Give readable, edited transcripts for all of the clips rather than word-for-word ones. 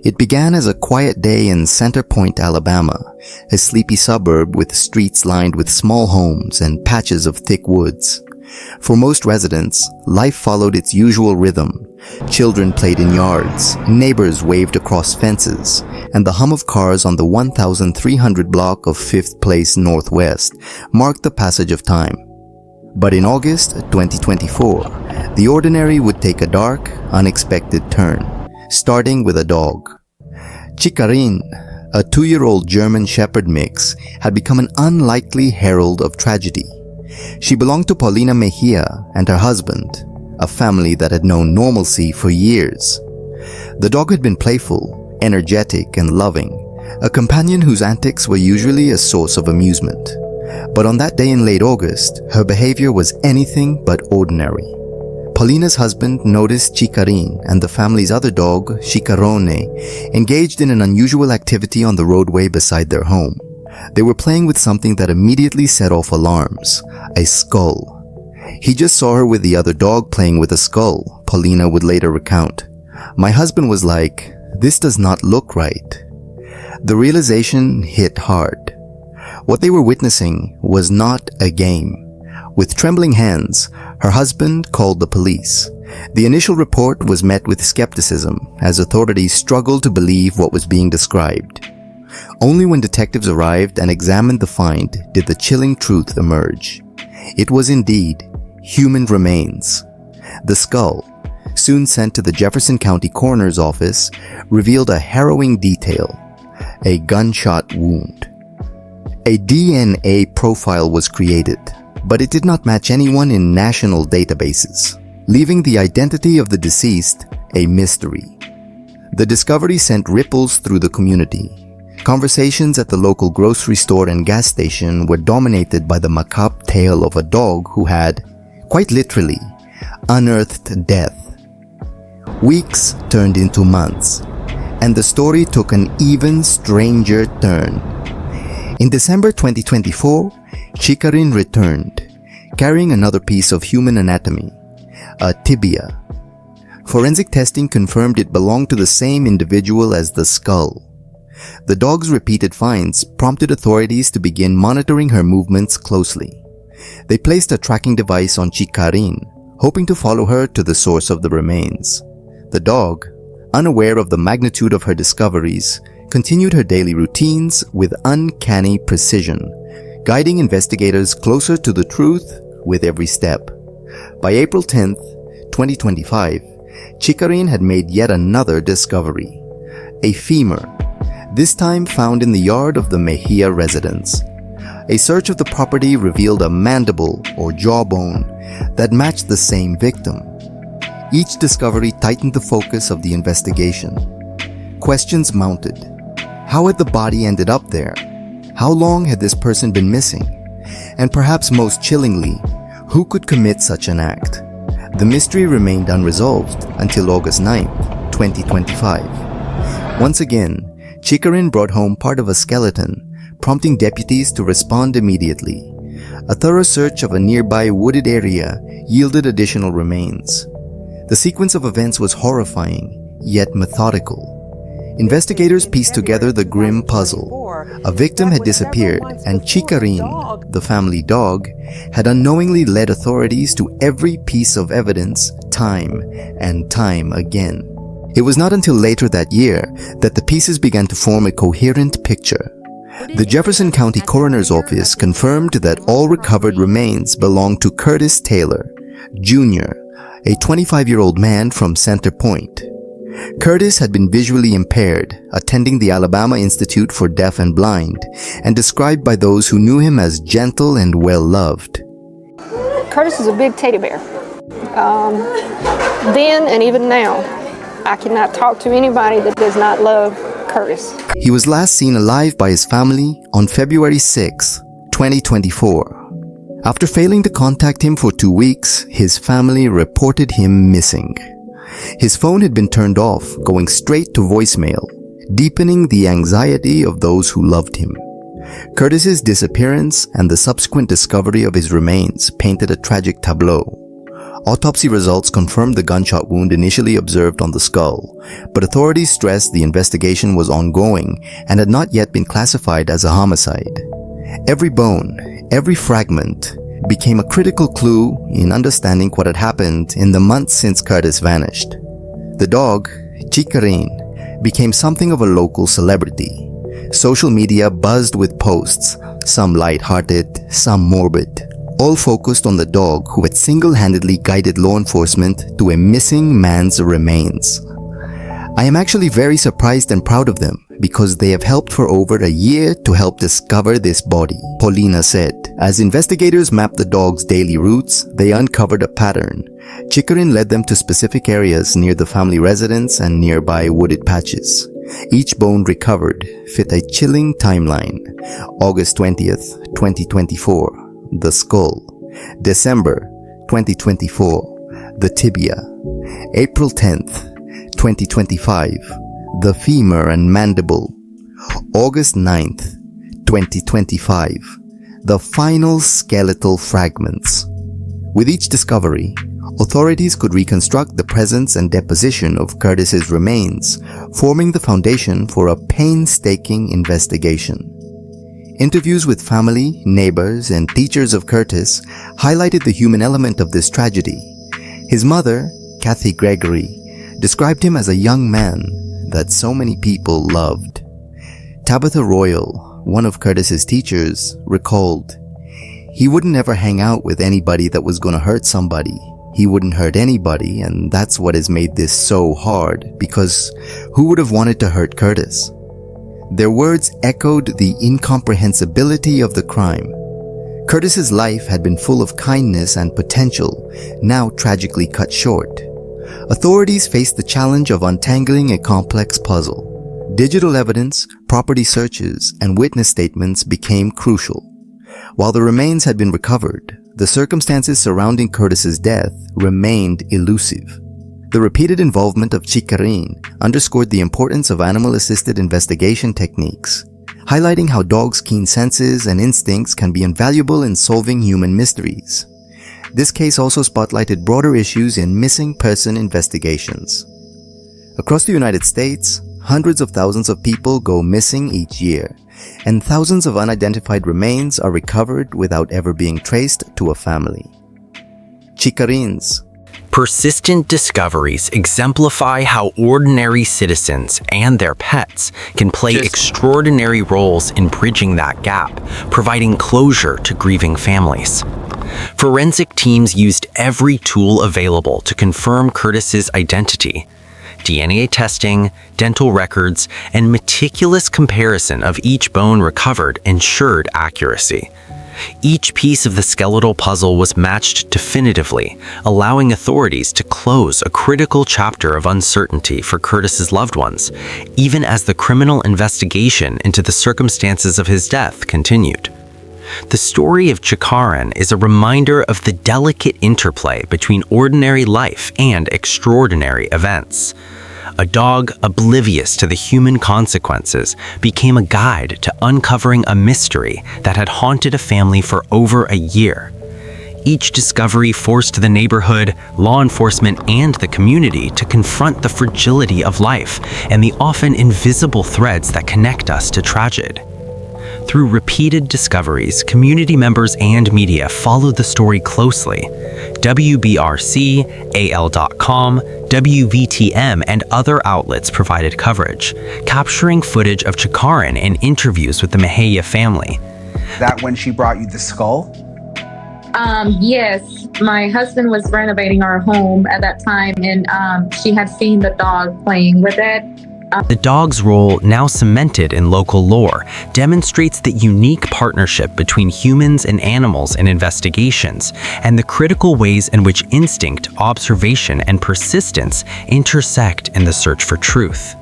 It began as a quiet day in Center Point, Alabama, a sleepy suburb with streets lined with small homes and patches of thick woods. For most residents, life followed its usual rhythm. Children played in yards, neighbors waved across fences, and the hum of cars on the 1,300 block of 5th Place Northwest marked the passage of time. But in August 2024, the ordinary would take a dark, unexpected turn, starting with a dog. Chicarin, a 2-year-old German Shepherd mix, had become an unlikely herald of tragedy. She belonged to Paulina Mejia and her husband, a family that had known normalcy for years. The dog had been playful, energetic, and loving, a companion whose antics were usually a source of amusement. But on that day in late August, her behavior was anything but ordinary. Paulina's husband noticed Chicarin and the family's other dog, Chicarone, engaged in an unusual activity on the roadway beside their home. They were playing with something that immediately set off alarms, a skull. He just saw her with the other dog playing with a skull, Paulina would later recount. My husband was like, "This does not look right." The realization hit hard. What they were witnessing was not a game. With trembling hands, her husband called the police. The initial report was met with skepticism as authorities struggled to believe what was being described. Only when detectives arrived and examined the find did the chilling truth emerge. It was indeed human remains. The skull, soon sent to the Jefferson County coroner's office, revealed a harrowing detail: a gunshot wound. A DNA profile was created, but it did not match anyone in national databases, leaving the identity of the deceased a mystery. The discovery sent ripples through the community. Conversations at the local grocery store and gas station were dominated by the macabre tale of a dog who had, quite literally, unearthed death. Weeks turned into months, and the story took an even stranger turn. In December 2024, Chicarin returned, carrying another piece of human anatomy, a tibia. Forensic testing confirmed it belonged to the same individual as the skull. The dog's repeated finds prompted authorities to begin monitoring her movements closely. They placed a tracking device on Chicarin, hoping to follow her to the source of the remains. The dog, unaware of the magnitude of her discoveries, continued her daily routines with uncanny precision, guiding investigators closer to the truth with every step. By April 10th, 2025, Chicarin had made yet another discovery: a femur, this time found in the yard of the Mejia residence. A search of the property revealed a mandible or jawbone that matched the same victim. Each discovery tightened the focus of the investigation. Questions mounted. How had the body ended up there? How long had this person been missing? And perhaps most chillingly, who could commit such an act? The mystery remained unresolved until August 9th, 2025. Once again, Chicarin brought home part of a skeleton, prompting deputies to respond immediately. A thorough search of a nearby wooded area yielded additional remains. The sequence of events was horrifying, yet methodical. Investigators pieced together the grim puzzle. A victim had disappeared, and Chicarin, the family dog, had unknowingly led authorities to every piece of evidence time and time again. It was not until later that year that the pieces began to form a coherent picture. The Jefferson County Coroner's Office confirmed that all recovered remains belonged to Curtis Taylor, Jr., a 25-year-old man from Center Point. Curtis had been visually impaired, attending the Alabama Institute for Deaf and Blind, and described by those who knew him as gentle and well-loved. Curtis is a big teddy bear. Then and even now, I cannot talk to anybody that does not love Curtis. He was last seen alive by his family on February 6, 2024. After failing to contact him for 2 weeks, his family reported him missing. His phone had been turned off, going straight to voicemail, deepening the anxiety of those who loved him. Curtis's disappearance and the subsequent discovery of his remains painted a tragic tableau. Autopsy results confirmed the gunshot wound initially observed on the skull, but authorities stressed the investigation was ongoing and had not yet been classified as a homicide. Every bone, every fragment, became a critical clue in understanding what had happened in the months since Curtis vanished. The dog, Chicarin, became something of a local celebrity. Social media buzzed with posts, some light-hearted, some morbid, all focused on the dog who had single-handedly guided law enforcement to a missing man's remains. I am actually very surprised and proud of them because they have helped for over a year to help discover this body, Paulina said. As investigators mapped the dog's daily routes, they uncovered a pattern. Chicarin led them to specific areas near the family residence and nearby wooded patches. Each bone recovered fit a chilling timeline. August 20th, 2024. The skull. December 2024, the tibia. April 10th, 2025, the femur and mandible. August 9th, 2025, the final skeletal fragments. With each discovery, authorities could reconstruct the presence and deposition of Curtis's remains, forming the foundation for a painstaking investigation. Interviews with family, neighbors, and teachers of Curtis highlighted the human element of this tragedy. His mother, Kathy Gregory, described him as a young man that so many people loved. Tabitha Royal, one of Curtis's teachers, recalled, "He wouldn't ever hang out with anybody that was gonna hurt somebody. He wouldn't hurt anybody, and that's what has made this so hard, because who would have wanted to hurt Curtis?" Their words echoed the incomprehensibility of the crime. Curtis's life had been full of kindness and potential, now tragically cut short. Authorities faced the challenge of untangling a complex puzzle. Digital evidence, property searches, and witness statements became crucial. While the remains had been recovered, the circumstances surrounding Curtis's death remained elusive. The repeated involvement of Chicarin underscored the importance of animal-assisted investigation techniques, highlighting how dogs' keen senses and instincts can be invaluable in solving human mysteries. This case also spotlighted broader issues in missing person investigations. Across the United States, hundreds of thousands of people go missing each year, and thousands of unidentified remains are recovered without ever being traced to a family. Chicarin's persistent discoveries exemplify how ordinary citizens and their pets can play extraordinary roles in bridging that gap, providing closure to grieving families. Forensic teams used every tool available to confirm Curtis's identity. DNA testing, dental records, and meticulous comparison of each bone recovered ensured accuracy. Each piece of the skeletal puzzle was matched definitively, allowing authorities to close a critical chapter of uncertainty for Curtis's loved ones, even as the criminal investigation into the circumstances of his death continued. The story of Chicarin is a reminder of the delicate interplay between ordinary life and extraordinary events. A dog oblivious to the human consequences became a guide to uncovering a mystery that had haunted a family for over a year. Each discovery forced the neighborhood, law enforcement, and the community to confront the fragility of life and the often invisible threads that connect us to tragedy. Through repeated discoveries, community members and media followed the story closely. WBRC, AL.com, WVTM, and other outlets provided coverage, capturing footage of Chicarin and interviews with the Mejia family. That when she brought you the skull? Yes, my husband was renovating our home at that time, and she had seen the dog playing with it. The dog's role, now cemented in local lore, demonstrates the unique partnership between humans and animals in investigations, and the critical ways in which instinct, observation, and persistence intersect in the search for truth.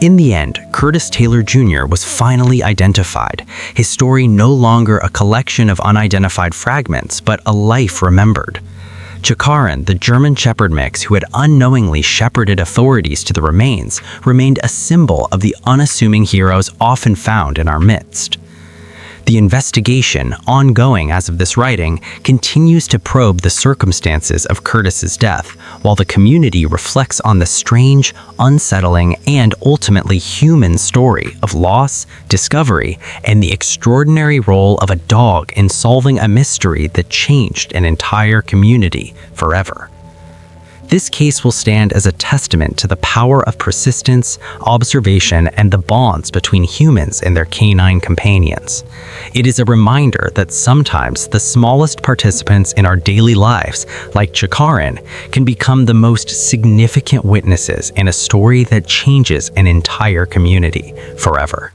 In the end, Curtis Taylor Jr. was finally identified, his story no longer a collection of unidentified fragments, but a life remembered. Chicarin, the German Shepherd mix who had unknowingly shepherded authorities to the remains, remained a symbol of the unassuming heroes often found in our midst. The investigation, ongoing as of this writing, continues to probe the circumstances of Curtis's death, while the community reflects on the strange, unsettling, and ultimately human story of loss, discovery, and the extraordinary role of a dog in solving a mystery that changed an entire community forever. This case will stand as a testament to the power of persistence, observation, and the bonds between humans and their canine companions. It is a reminder that sometimes the smallest participants in our daily lives, like Chicarin, can become the most significant witnesses in a story that changes an entire community forever.